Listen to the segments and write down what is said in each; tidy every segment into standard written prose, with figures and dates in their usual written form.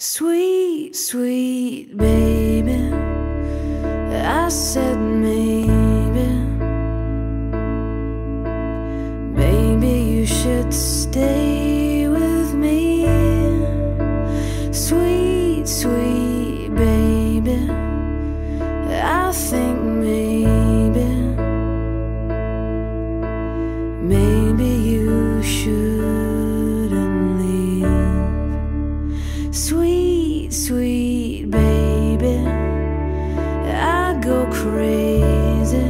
Sweet, sweet baby, I said maybe, maybe you should stay with me. Sweet, sweet baby, I think maybe you shouldn't leave. Sweet, sweet baby, I go crazy,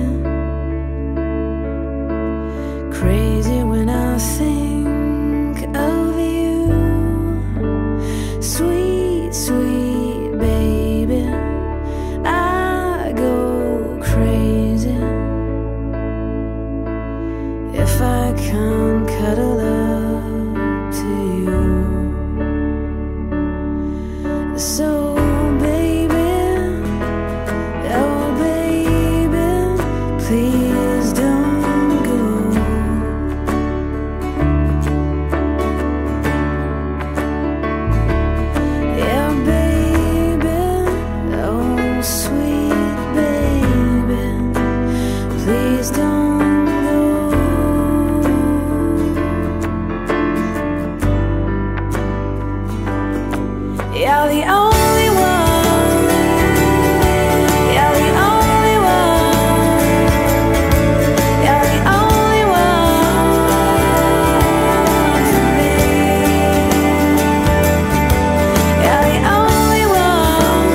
crazy when I think of you. Sweet, sweet baby, I go crazy if I can't cuddle up to you. So baby, oh baby, please don't go. Yeah baby, oh sweet baby, please don't go. You're the only one, you're the only one, you're the only one for me. You're the only one,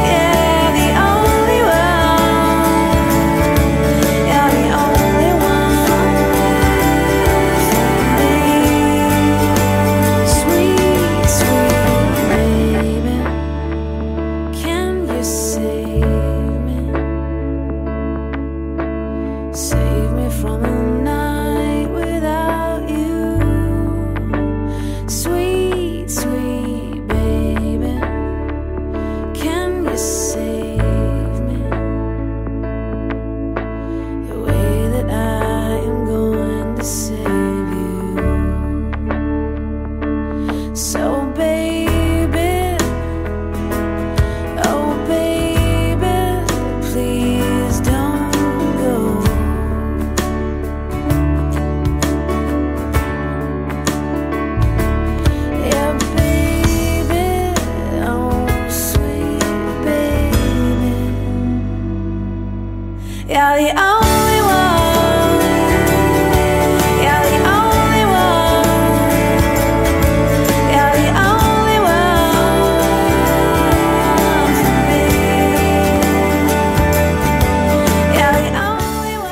yeah, the only one, you're the only one for me. Sweet, sweet baby, can you save me? Save me from a night without you. Sweet, sweet baby, can you save me? The way that I am going to save you. So